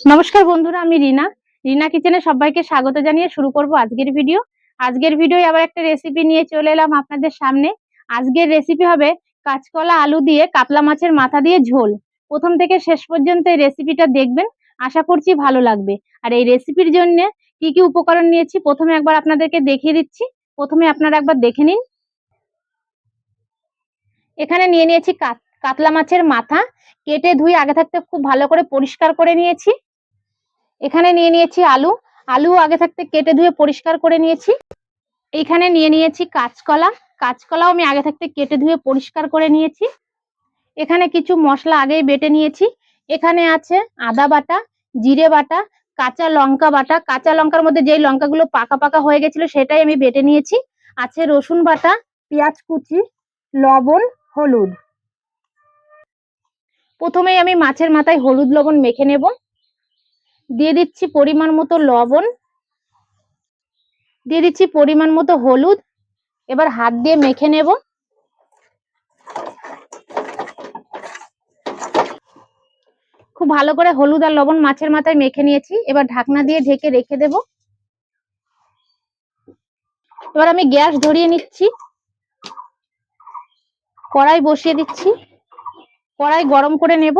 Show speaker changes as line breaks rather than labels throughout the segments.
নমস্কার বন্ধুরা, আমি রিনা। রিনা কিচেনে সবাইকে স্বাগত জানিয়ে শুরু করব আজকের ভিডিও। আজকের ভিডিও আবার একটা রেসিপি নিয়ে চলে এলাম আপনাদের সামনে। আজকের রেসিপি হবে কাঁচকলা আলু দিয়ে কাতলা মাছের মাথা দিয়ে ঝোল। প্রথম থেকে শেষ পর্যন্ত এই রেসিপিটা দেখবেন, আশা করছি ভালো লাগবে। আর এই রেসিপির জন্য কি কি উপকরণ নিয়েছি প্রথমে একবার আপনাদেরকে দেখিয়ে দিচ্ছি। প্রথমে আপনারা একবার দেখে নিন। এখানে নিয়ে নিয়েছি কাতলা মাছের মাথা, কেটে ধুয়ে আগে থাকতে খুব ভালো করে পরিষ্কার করে নিয়েছি। এখানে নিয়ে নিয়েছি আলু, আলু আগে থাকতে কেটে ধুয়ে পরিষ্কার করে নিয়েছি। এইখানে নিয়ে নিয়েছি কাঁচকলা, কাঁচকলাও আমি আগে থাকতে কেটে ধুয়ে পরিষ্কার করে নিয়েছি। এখানে কিছু মশলা আগেই বেটে নিয়েছি। এখানে আছে আদা বাটা, জিরে বাটা, কাঁচা লঙ্কা বাটা, কাঁচা লঙ্কার মধ্যে যেই লঙ্কাগুলো পাকা পাকা হয়ে গেছিল সেটাই আমি বেটে নিয়েছি। আছে রসুন বাটা, পেঁয়াজ কুচি, লবণ, হলুদ। প্রথমেই আমি মাছের মাথায় হলুদ লবণ মেখে নেব। দিয়ে দিচ্ছি পরিমাণ মতো লবণ, দিয়ে দিচ্ছি পরিমাণ মতো হলুদ। এবার হাত দিয়ে মেখে নেব। খুব ভালো করে হলুদ আর লবণ মাছের মাথায় মেখে নিয়েছি। এবার ঢাকনা দিয়ে ঢেকে রেখে দেব। এবার আমি গ্যাস ধরিয়ে নিচ্ছি, কড়াই বসিয়ে দিচ্ছি, কড়াই গরম করে নেব।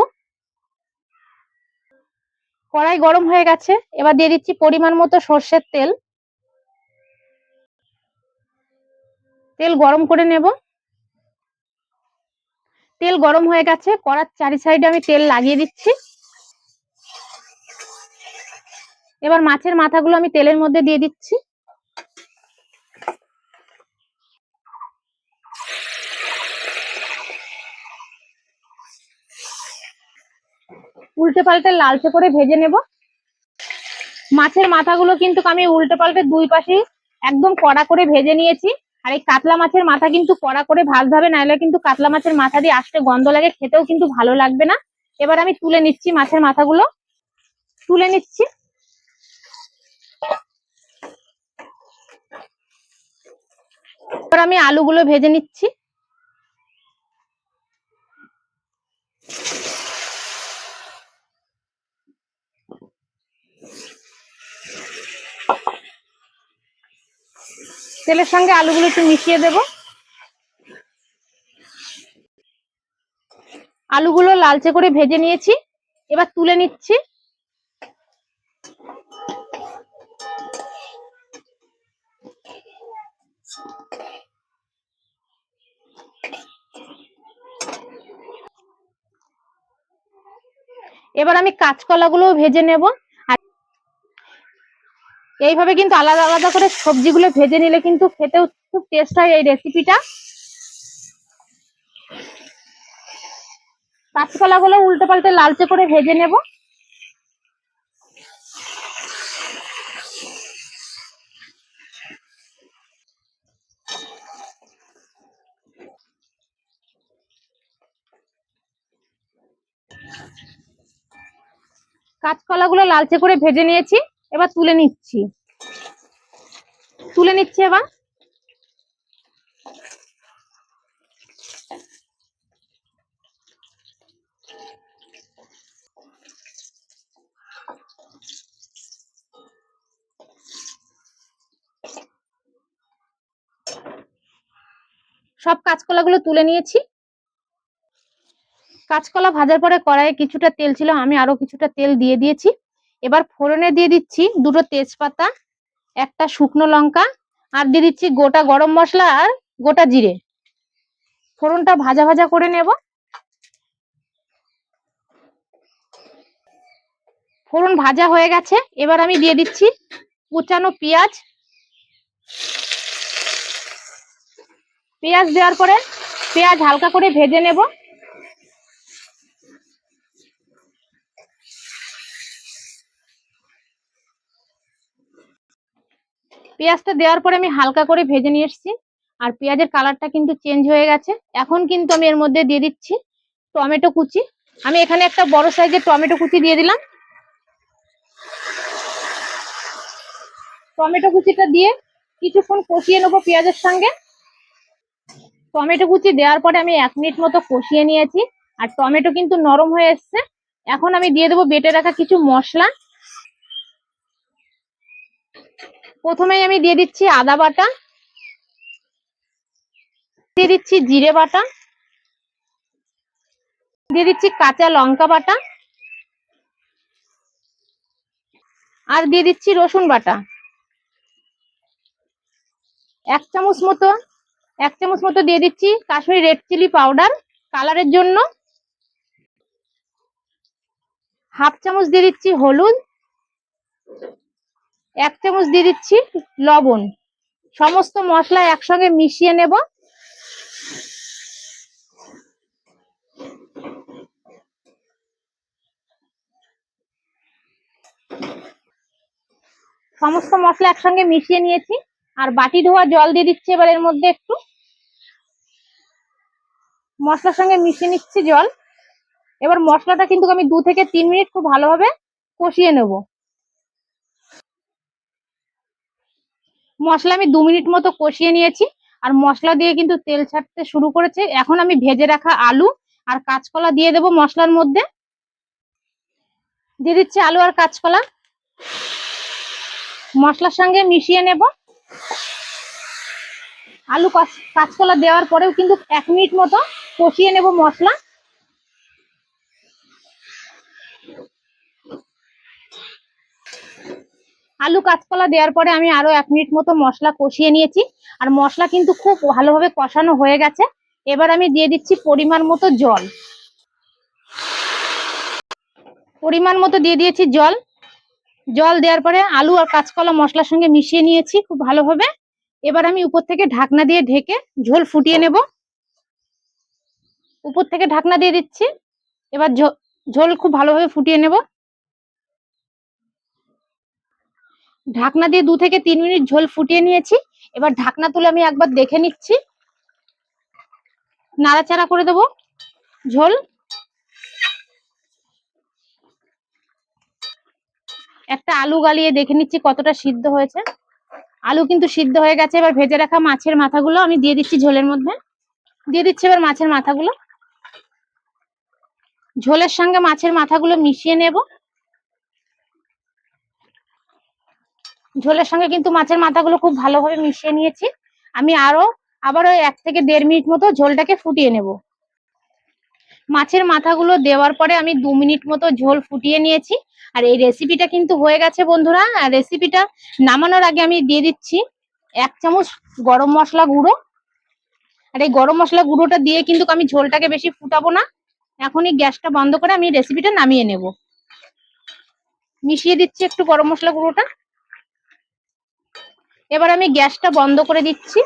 কড়াই গরম হয়ে গেছে, এবার দিয়ে দিচ্ছি পরিমাণ মতো সর্ষের তেল। তেল গরম করে নেব। তেল গরম হয়ে গেছে, কড়ার চারি সাইডে আমি তেল লাগিয়ে দিচ্ছি। এবার মাছের মাথাগুলো আমি তেলের মধ্যে দিয়ে দিচ্ছি। উল্টে পাল্টে লালচে করে ভেজে নেব। মাছের মাথাগুলো কিন্তু আমি উল্টে পাল্টে দুই পাশে একদম কড়া করে ভেজে নিয়েছি। আর এই কাতলা মাছের মাথা কিন্তু কড়া করে ভাজতে হবে, নাহলে কিন্তু কাতলা মাছের মাথা দিয়ে আস্তে গন্ধ লাগে, খেতেও কিন্তু ভালো লাগবে না। এবার আমি তুলে নিচ্ছি মাছের মাথাগুলো, তুলে নিচ্ছি। এবার আমি আলুগুলো ভেজে নিচ্ছি। তেলের সঙ্গে আলুগুলো একটু মিশিয়ে দেব। আলুগুলো লালচে করে ভেজে নিয়েছি, এবার তুলে নিচ্ছি। এবার আমি কাঁচকলাগুলো ভেজে নেব। আর এইভাবে কিন্তু আলাদা আলাদা করে সবজিগুলো ভেজে নিলে কিন্তু খেতেও খুব টেস্ট হয় এই রেসিপিটা। কাঁচকলাগুলো উল্টে পাল্টে লালচে করে ভেজে নেব। কাঁচকলাগুলো লালচে করে ভেজে নিয়েছি, এবার তুলে নিচ্ছি। তুলে নিচ্ছি এবার। সব কাঁচকলাগুলো তুলে নিয়েছি। কাঁচকলা ভাজার পরে কড়াইয়ে কিছুটা তেল ছিল, আমি আরো কিছুটা তেল দিয়ে দিয়েছি। এবার ফোড়নে দিয়ে দিচ্ছি দুটো তেজপাতা, একটা শুকনো লঙ্কা, আর দিয়ে দিচ্ছি গোটা গরম মশলা আর গোটা জিরে। ফোড়নটা ভাজা ভাজা করে নেব। ফোড়ন ভাজা হয়ে গেছে, এবার আমি দিয়ে দিচ্ছি কুচানো পেঁয়াজ। পেঁয়াজ দেওয়ার পরে পেঁয়াজ হালকা করে ভেজে নেব। পেঁয়াজটা দেওয়ার পরে আমি হালকা করে ভেজে নিয়ে এসেছি, আর পেঁয়াজের কালারটা কিন্তু চেঞ্জ হয়ে গেছে। এখন কিন্তু আমি এর মধ্যে দিয়ে দিচ্ছি টমেটো কুচি। আমি এখানে একটা বড় সাইজের টমেটো কুচি দিয়ে দিলাম। টমেটো কুচিটা দিয়ে কিছুক্ষণ কষিয়ে নেবো পেঁয়াজের সঙ্গে। টমেটো কুচি দেওয়ার পরে আমি 1 মিনিট মতো কষিয়ে নিয়েছি, আর টমেটো কিন্তু নরম হয়ে এসছে। এখন আমি দিয়ে দেবো বেটে রাখা কিছু মশলা। প্রথমেই আমি দিয়ে দিচ্ছি আদা বাটা, দিয়ে দিচ্ছি জিরে বাটা, দিয়ে দিচ্ছি কাঁচা লঙ্কা বাটা, আর দিয়ে দিচ্ছি রসুন বাটা। এক চামচ মতো দিয়ে দিচ্ছি কাশ্মীরি রেড চিলি পাউডার কালারের জন্য। হাফ চামচ দিয়ে দিচ্ছি হলুদ, এক চামচ দিয়ে দিচ্ছি লবণ। সমস্ত মশলা একসঙ্গে মিশিয়ে নেব। সমস্ত মশলা একসঙ্গে মিশিয়ে নিয়েছি, আর বাটি ধোয়া জল দিয়ে দিচ্ছি এবার এর মধ্যে। একটু মশলার সঙ্গে মিশিয়ে নিচ্ছি জল। এবার মশলাটা কিন্তু আমি 2 থেকে 3 মিনিট খুব ভালোভাবে কষিয়ে নেব। মশলা আমি 2 মিনিট মতো কষিয়ে নিয়েছি, আর মশলা দিয়ে কিন্তু তেল ছাড়তে শুরু করেছে। এখন আমি ভেজে রাখা আলু আর কাঁচকলা দিয়ে দেবো মশলার মধ্যে। দিয়ে দিচ্ছি আলু আর কাঁচকলা, মশলার সঙ্গে মিশিয়ে নেব। আলু কাঁচকলা দেওয়ার পরেও কিন্তু 1 মিনিট মতো কষিয়ে নেব মশলা। আলু কাঁচকলা দেওয়ার পরে আমি আরো 1 মিনিট মতো মশলা কষিয়ে নিয়েছি, আর মশলা কিন্তু খুব ভালোভাবে কষানো হয়ে গেছে। এবার আমি দিয়ে দিচ্ছি পরিমাণ মতো জল। পরিমাণ মতো দিয়ে দিয়েছি জল। জল দেওয়ার পরে আলু আর কাঁচকলা মশলার সঙ্গে মিশিয়ে নিয়েছি খুব ভালোভাবে। এবার আমি উপর থেকে ঢাকনা দিয়ে ঢেকে ঝোল ফুটিয়ে নেব। উপর থেকে ঢাকনা দিয়ে দিচ্ছি। এবার ঝোল খুব ভালোভাবে ফুটিয়ে নেব। ঢাকনা দিয়ে 2 থেকে 3 মিনিট ঝোল ফুটিয়ে নিয়েছি। এবার ঢাকনা তুলে আমি একবার দেখে নিচ্ছি, নাড়াচাড়া করে দেবো ঝোল। একটা আলু গালিয়ে দেখে নিচ্ছি কতটা সিদ্ধ হয়েছে। আলু কিন্তু সিদ্ধ হয়ে গেছে। এবার ভেজে রাখা মাছের মাথাগুলো আমি দিয়ে দিচ্ছি ঝোলের মধ্যে। দিয়ে দিচ্ছি এবার মাছের মাথাগুলো। ঝোলের সঙ্গে মাছের মাথাগুলো মিশিয়ে নেব। ঝোলের সঙ্গে কিন্তু মাছের মাথাগুলো খুব ভালোভাবে মিশিয়ে নিয়েছি। আমি আবারও 1 থেকে 1.5 মিনিট মতো ঝোলটাকে ফুটিয়ে নেব। মাছের মাথাগুলো দেওয়ার পরে আমি 2 মিনিট মতো ঝোল ফুটিয়ে নিয়েছি। আর এই রেসিপিটা কিন্তু হয়ে গেছে বন্ধুরা। আর রেসিপিটা নামানোর আগে আমি দিয়ে দিচ্ছি 1 চামচ গরম মশলা গুঁড়ো। আর এই গরম মশলা গুঁড়োটা দিয়ে কিন্তু আমি ঝোলটাকে বেশি ফুটাবো না। এখনই গ্যাসটা বন্ধ করে আমি রেসিপিটা নামিয়ে নেব। মিশিয়ে দিচ্ছি একটু গরম মশলা গুঁড়োটা। এবার আমি গ্যাসটা বন্ধ করে দিচ্ছি।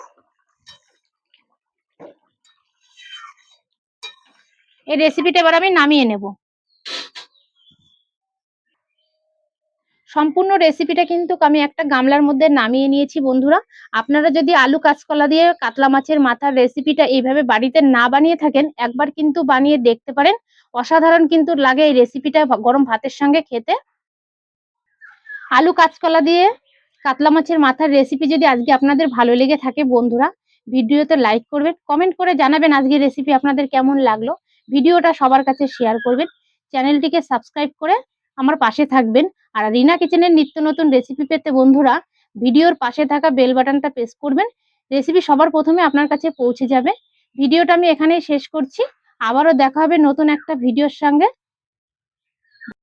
এই রেসিপিটা এবার আমি নামিয়ে নেব। সম্পূর্ণ রেসিপিটা কিন্তু আমি একটা গামলার মধ্যে নামিয়ে নিয়েছি বন্ধুরা। আপনারা যদি আলু কাঁচকলা দিয়ে কাতলা মাছের মাথার রেসিপিটা এইভাবে বাড়িতে না বানিয়ে থাকেন, একবার কিন্তু বানিয়ে দেখতে পারেন। অসাধারণ কিন্তু লাগে এই রেসিপিটা গরম ভাতের সঙ্গে খেতে। আলু কাঁচকলা দিয়ে কাতলা মাছের মাথার রেসিপি যদি আজকে আপনাদের ভালো লেগে থাকে বন্ধুরা, ভিডিওতে লাইক করবেন, কমেন্ট করে জানাবেন আজকের রেসিপি আপনাদের কেমন লাগলো। ভিডিওটা সবার কাছে শেয়ার করবেন, চ্যানেলটিকে সাবস্ক্রাইব করে আমার পাশে থাকবেন। আর রিনা কিচেনের নিত্য নতুন রেসিপি পেতে বন্ধুরা ভিডিওর পাশে থাকা বেল বাটনটা প্রেস করবেন। রেসিপি সবার প্রথমে আপনার কাছে পৌঁছে যাবে। ভিডিওটা আমি এখানেই শেষ করছি। আবারও দেখা হবে নতুন একটা ভিডিওর সঙ্গে।